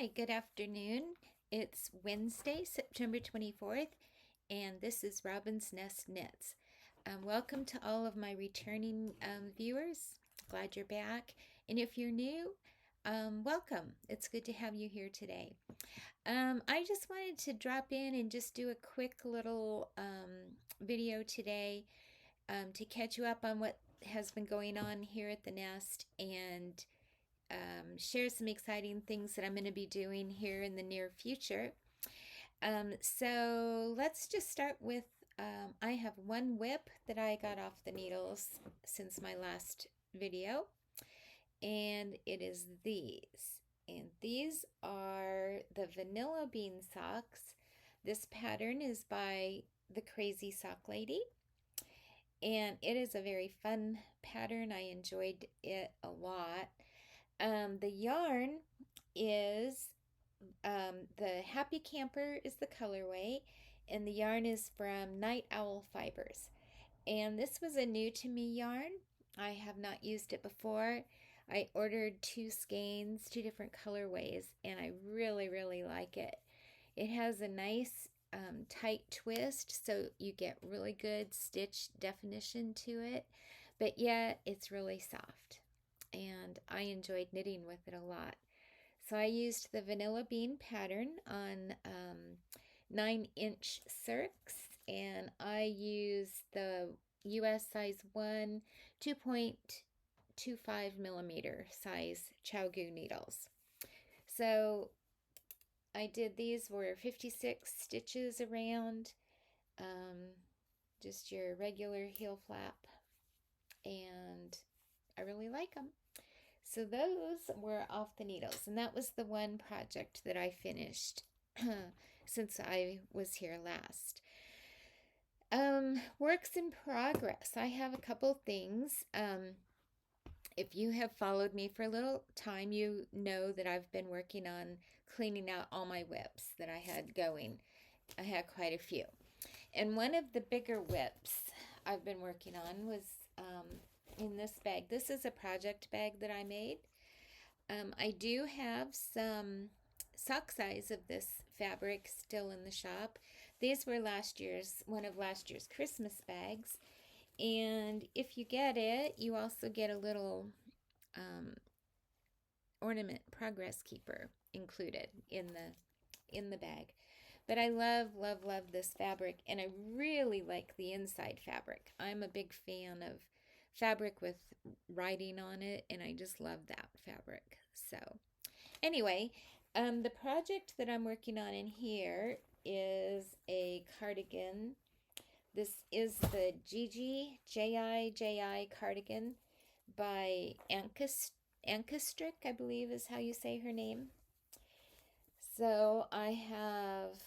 Hi, good afternoon. It's Wednesday, September 24th, and this is Robinznest Knits. Welcome to all of my returning viewers. Glad you're back. And if you're new, welcome. It's good to have you here today. I just wanted to drop in and just do a quick little video today to catch you up on what has been going on here at the nest and share some exciting things that I'm going to be doing here in the near future. So let's just start with I have one whip that I got off the needles since my last video, and it is these. And these are the Vanilla Bean socks. This pattern is by the Crazy Sock Lady, and it is a very fun pattern. I enjoyed it a lot. The yarn is the Happy Camper is the colorway, and the yarn is from Night Owl Fibers. And this was a new to me yarn. I have not used it before. I ordered two skeins, two different colorways, and I really like it. It has a nice tight twist, so you get really good stitch definition to it, but yet it's really soft. And I enjoyed knitting with it a lot. So I used the Vanilla Bean pattern on 9-inch circs, and I used the US size 1 2.25 millimeter size Chow-Goo needles. So I did these were 56 stitches around, just your regular heel flap, and I really like them. So those were off the needles, and that was the one project that I finished since I was here last. Works in progress. I have a couple things. If you have followed me for a little time, you know that I've been working on cleaning out all my whips that I had going. I had quite a few. And one of the bigger whips I've been working on was in this bag. This is a project bag that I made. I do have some sock size of this fabric still in the shop. These were one of last year's Christmas bags. And if you get it, you also get a little ornament progress keeper included in the bag. But I love this fabric, and I really like the inside fabric. I'm a big fan of fabric with writing on it, and I just love that fabric. So anyway, the project that I'm working on in here is a cardigan. This is the Gigi J-I cardigan by Ankastrick, I believe is how you say her name. So I have,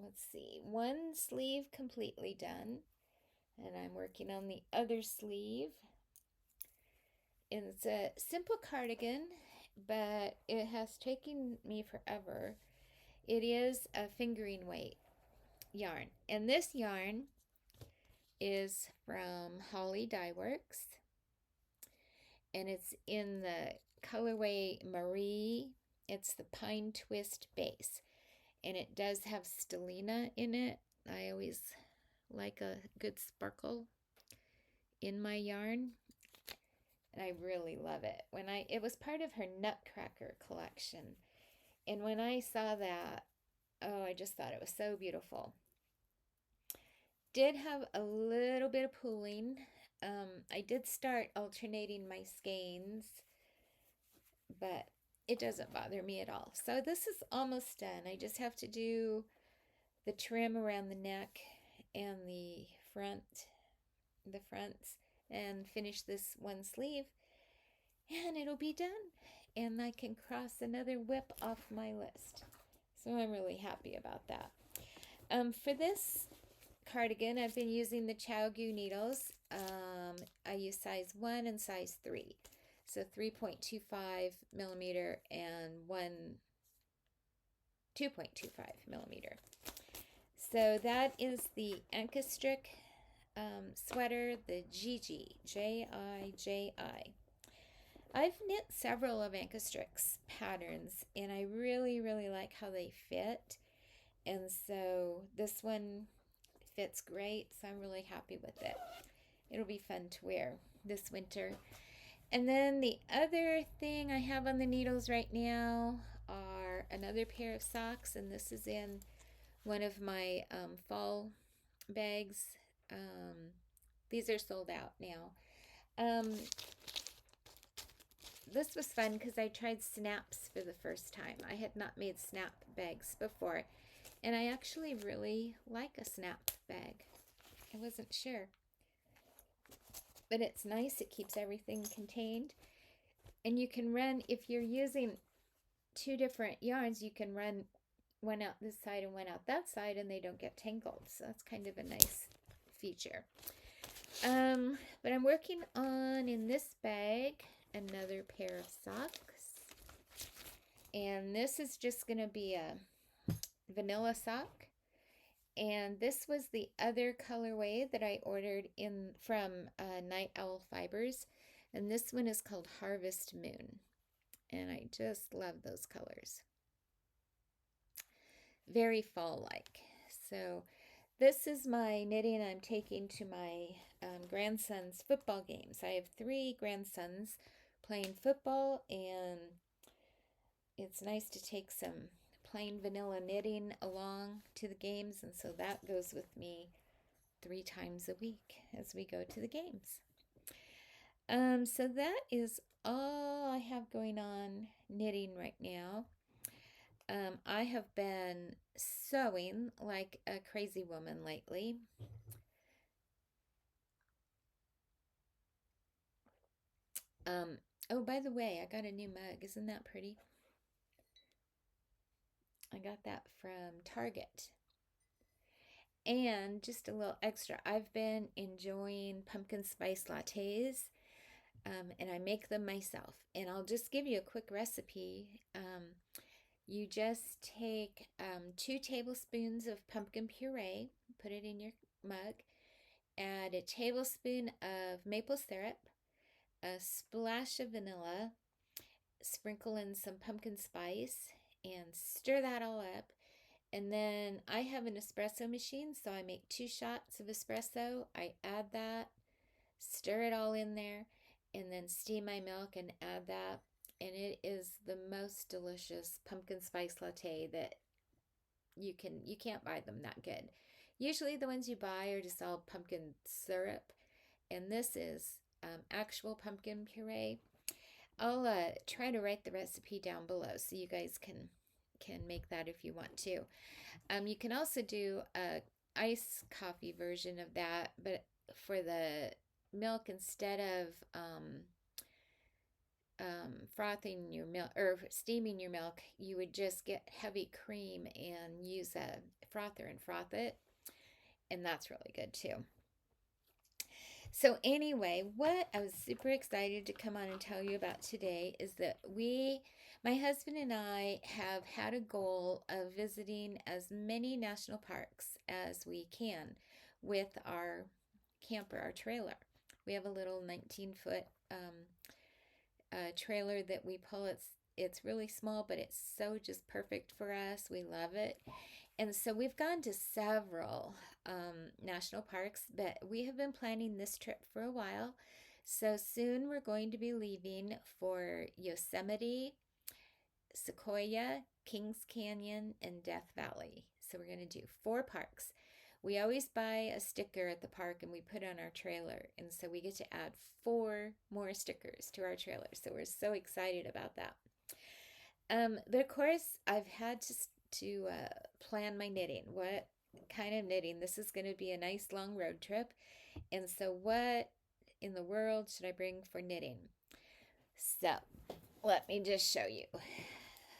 let's see, one sleeve completely done, and I'm working on the other sleeve. And it's a simple cardigan, but it has taken me forever. It is a fingering weight yarn, and this yarn is from Holly Dye Works, and it's in the colorway Marie. It's the Pine Twist base, and it does have stellina in it. I always like a good sparkle in my yarn, and I really love it. It was part of her Nutcracker collection, and when I saw that, oh, I just thought it was so beautiful. Did have a little bit of pooling. I did start alternating my skeins, but it doesn't bother me at all. So this is almost done. I just have to do the trim around the neck and the fronts, and finish this one sleeve, and it'll be done, and I can cross another whip off my list. So I'm really happy about that. For this cardigan, I've been using the Chow-Goo needles. I use size 1 and size 3. So 3.25 millimeter and 2.25 millimeter. So that is the Ankastrick sweater, the Gigi, J-I-J-I. I've knit several of Ankastrix patterns, and I really, really like how they fit. And so this one fits great, so I'm really happy with it. It'll be fun to wear this winter. And then the other thing I have on the needles right now are another pair of socks, and this is in one of my fall bags. These are sold out now. This was fun because I tried snaps for the first time. I had not made snap bags before, and I actually really like a snap bag. I wasn't sure. But it's nice. It keeps everything contained. And you can run, if you're using two different yarns, you can run one out this side and one out that side, and they don't get tangled. So that's kind of a nice feature. But I'm working on, in this bag, another pair of socks. And this is just going to be a vanilla sock. And this was the other colorway that I ordered in from Night Owl Fibers. And this one is called Harvest Moon. And I just love those colors. Very fall-like. So this is my knitting I'm taking to my grandson's football games. I have 3 grandsons playing football, and it's nice to take some plain vanilla knitting along to the games, and so that goes with me 3 times a week as we go to the games. So that is all I have going on knitting right now. I have been sewing like a crazy woman lately. Oh, by the way, I got a new mug. Isn't that pretty? I got that from Target. And just a little extra, I've been enjoying pumpkin spice lattes, and I make them myself. And I'll just give you a quick recipe. You just take 2 tablespoons of pumpkin puree, put it in your mug, add a tablespoon of maple syrup, a splash of vanilla, sprinkle in some pumpkin spice, and stir that all up. And then I have an espresso machine, so I make 2 shots of espresso. I add that, stir it all in there, and then steam my milk and add that. And it is the most delicious pumpkin spice latte that you can't buy them that good. Usually the ones you buy are just all pumpkin syrup, and this is actual pumpkin puree. I'll try to write the recipe down below so you guys can make that if you want to. You can also do a iced coffee version of that, but for the milk, instead of frothing your milk or steaming your milk, you would just get heavy cream and use a frother and froth it, and that's really good too. So anyway, what I was super excited to come on and tell you about today is that my husband and I have had a goal of visiting as many national parks as we can with our camper, our trailer. We have a little 19-foot trailer that we pull. It's really small, but it's so just perfect for us. We love it. And so we've gone to several national parks, but we have been planning this trip for a while. So soon we're going to be leaving for Yosemite, Sequoia, Kings Canyon, and Death Valley. So we're going to do 4 parks. We always buy a sticker at the park and we put it on our trailer. And so we get to add 4 more stickers to our trailer. So we're so excited about that. But of course, I've had to plan my knitting. What kind of knitting? This is going to be a nice long road trip. And so what in the world should I bring for knitting? So let me just show you.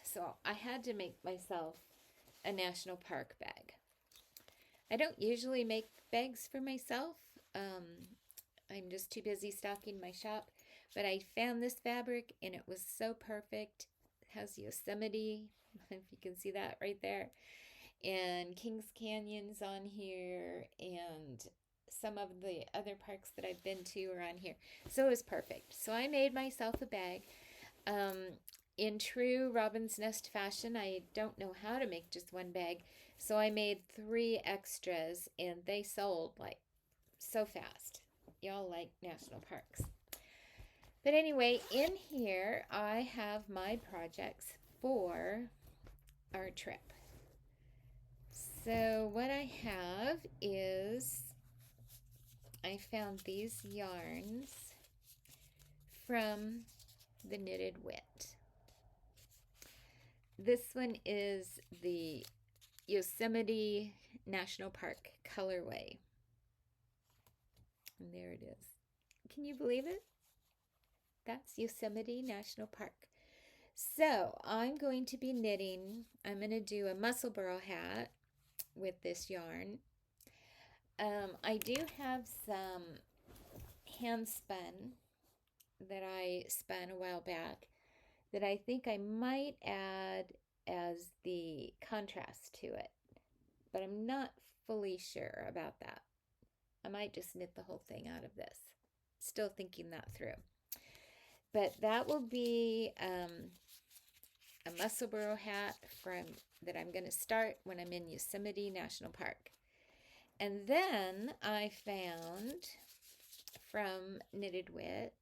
So I had to make myself a national park bag. I don't usually make bags for myself. I'm just too busy stocking my shop. But I found this fabric and it was so perfect. It has Yosemite, if you can see that right there, and Kings Canyon's on here, and some of the other parks that I've been to are on here. So it was perfect. So I made myself a bag. In true Robinznest fashion, I don't know how to make just one bag. So I made 3 extras and they sold like so fast. Y'all like national parks. But anyway, in here I have my projects for our trip. So what I have is I found these yarns from the Knitted Wit. This one is the Yosemite National Park colorway. And there it is. Can you believe it? That's Yosemite National Park. So I'm going to be knitting. I'm going to do a Musselburgh hat with this yarn. I do have some hand spun that I spun a while back that I think I might add as the contrast to it, but I'm not fully sure about that. I might just knit the whole thing out of this. Still thinking that through. But that will be a Musselburgh hat that I'm going to start when I'm in Yosemite National Park. And then I found from Knitted Wit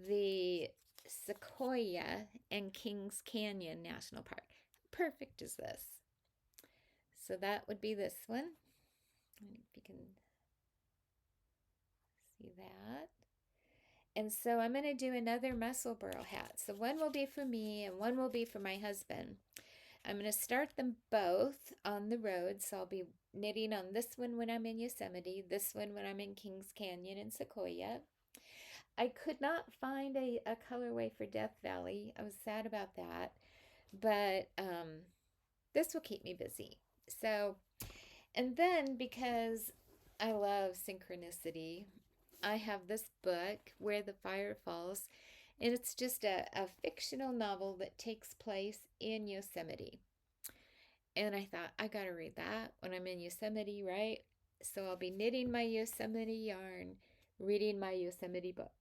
the Sequoia and Kings Canyon National Park. How perfect is this? So that would be this one. I don't know if you can see that. And so I'm going to do another Musselburgh hat. So one will be for me and one will be for my husband. I'm going to start them both on the road. So I'll be knitting on this one when I'm in Yosemite, this one when I'm in Kings Canyon and Sequoia. I could not find a colorway for Death Valley. I was sad about that. But this will keep me busy. So, and then because I love synchronicity, I have this book, Where the Fire Falls, and it's just a fictional novel that takes place in Yosemite. And I thought, I gotta read that when I'm in Yosemite, right? So I'll be knitting my Yosemite yarn, reading my Yosemite book.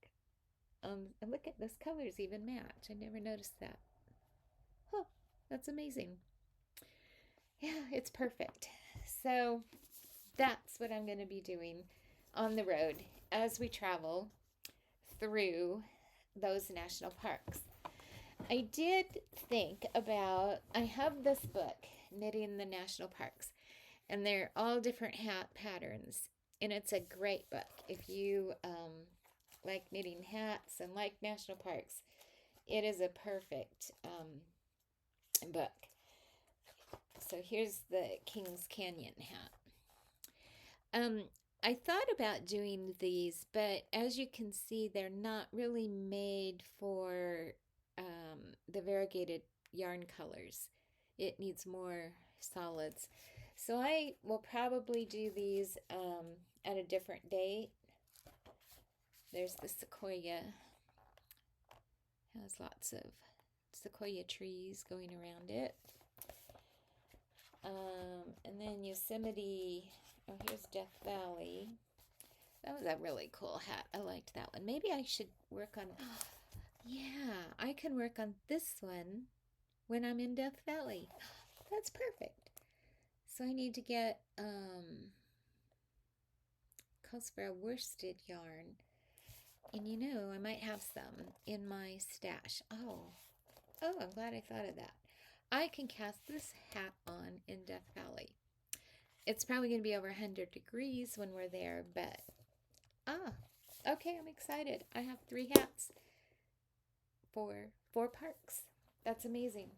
And look at those colors even match. I never noticed that. Huh, that's amazing. Yeah, it's perfect. So that's what I'm going to be doing on the road as we travel through those national parks. I did think about, I have this book, Knitting the National Parks, and they're all different hat patterns, and it's a great book. If you like knitting hats and like national parks, it is a perfect book. So here's the Kings Canyon hat. I thought about doing these, but as you can see, they're not really made for the variegated yarn colors. It needs more solids. So I will probably do these at a different date. There's the Sequoia. Has lots of Sequoia trees going around it. And then Yosemite. Oh, here's Death Valley. That was a really cool hat. I liked that one. Maybe I should work on... Yeah, I can work on this one when I'm in Death Valley. That's perfect. So I need to get... calls for a worsted yarn. And you know, I might have some in my stash. Oh, I'm glad I thought of that. I can cast this hat on in Death Valley. It's probably going to be over 100 degrees when we're there, but okay, I'm excited. I have 3 hats for 4 parks. That's amazing.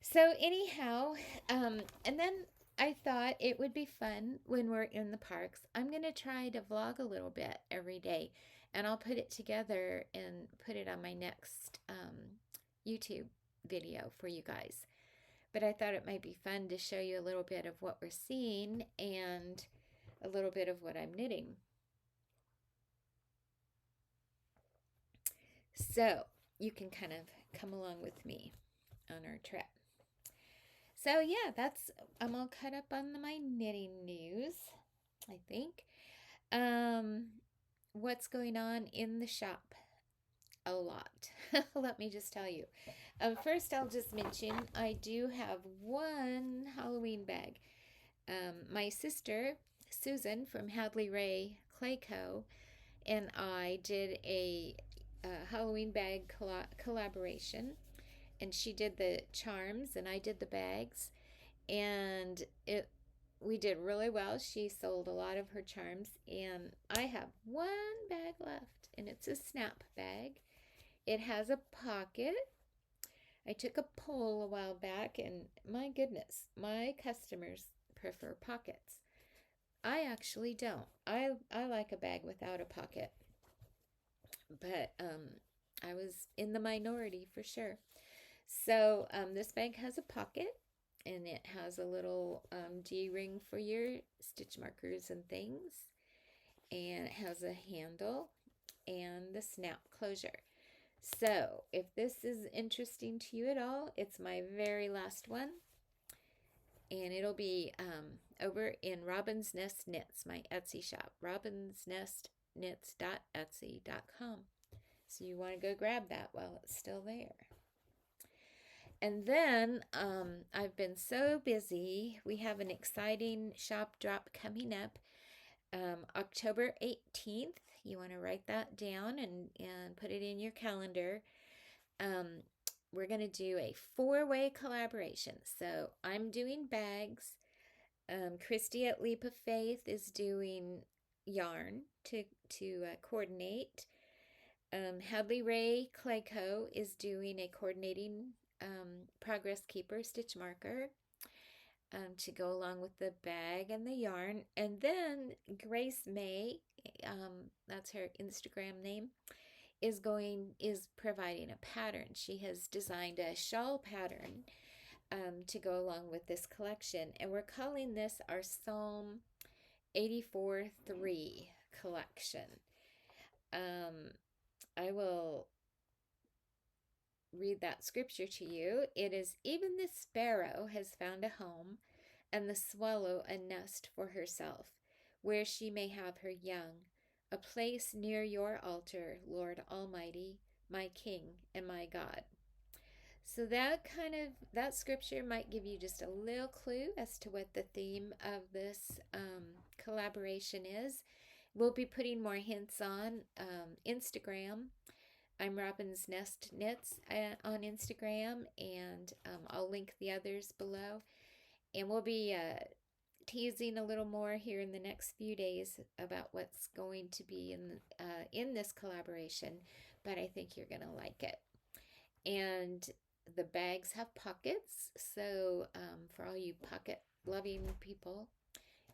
So anyhow, and then I thought it would be fun when we're in the parks. I'm going to try to vlog a little bit every day, and I'll put it together and put it on my next YouTube video for you guys. But I thought it might be fun to show you a little bit of what we're seeing and a little bit of what I'm knitting. So you can kind of come along with me on our trip. So yeah, I'm all caught up on my knitting news. think. Um, what's going on in the shop? A lot. Let me just tell you. First, I'll just mention I do have one Halloween bag. My sister, Susan from Hadley Ray Clay Co., and I did a Halloween bag collaboration, and she did the charms and I did the bags, and it we did really well. She sold a lot of her charms, and I have one bag left, and it's a snap bag. It has a pocket. I took a poll a while back, and my goodness, my customers prefer pockets. I actually don't. I like a bag without a pocket, but I was in the minority for sure. So this bag has a pocket, and it has a little D-ring for your stitch markers and things, and it has a handle and the snap closure. So if this is interesting to you at all, it's my very last one, and it'll be over in Robinznest Knits, my Etsy shop, robinznestknits.etsy.com. So you want to go grab that while it's still there. And then I've been so busy. We have an exciting shop drop coming up October 18th. You want to write that down and put it in your calendar. We're going to do a 4-way collaboration. So I'm doing bags. Christy at Leap of Faith is doing yarn to coordinate. Hadley Ray Clayco is doing a coordinating progress keeper stitch marker to go along with the bag and the yarn. And then Grace May, that's her Instagram name, is providing a pattern. She has designed a shawl pattern to go along with this collection, and we're calling this our Psalm 84:3 collection. I will read that scripture to you. It is, even the sparrow has found a home, and the swallow a nest for herself, where she may have her young, a place near your altar, Lord Almighty, my King and my God. So that scripture might give you just a little clue as to what the theme of this collaboration is. We'll be putting more hints on Instagram. I'm Robinznest Knits on Instagram, and I'll link the others below. And we'll be teasing a little more here in the next few days about what's going to be in this collaboration, but I think you're going to like it. And the bags have pockets, so for all you pocket-loving people,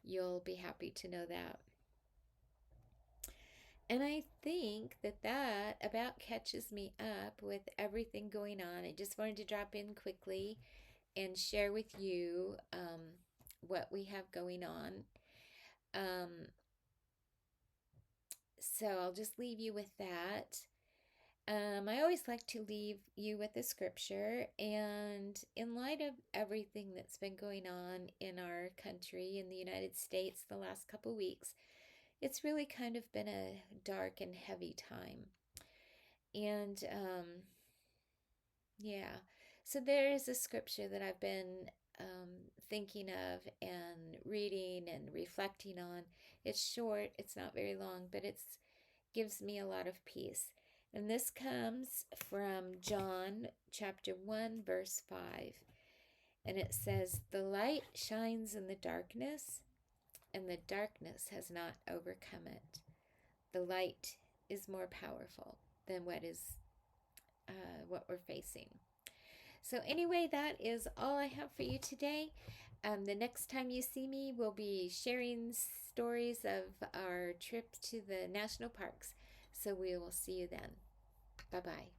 you'll be happy to know that. And I think that about catches me up with everything going on. I just wanted to drop in quickly and share with you what we have going on. So I'll just leave you with that. I always like to leave you with a scripture, and in light of everything that's been going on in our country, in the United States, the last couple weeks, it's really kind of been a dark and heavy time. And yeah, so there is a scripture that I've been thinking of and reading and reflecting on. It's short, it's not very long, but it gives me a lot of peace. And this comes from John chapter 1, verse 5. And it says, "The light shines in the darkness, and the darkness has not overcome it." The light is more powerful than what we're facing. So anyway, that is all I have for you today. The next time you see me, we'll be sharing stories of our trip to the national parks. So we will see you then. Bye-bye.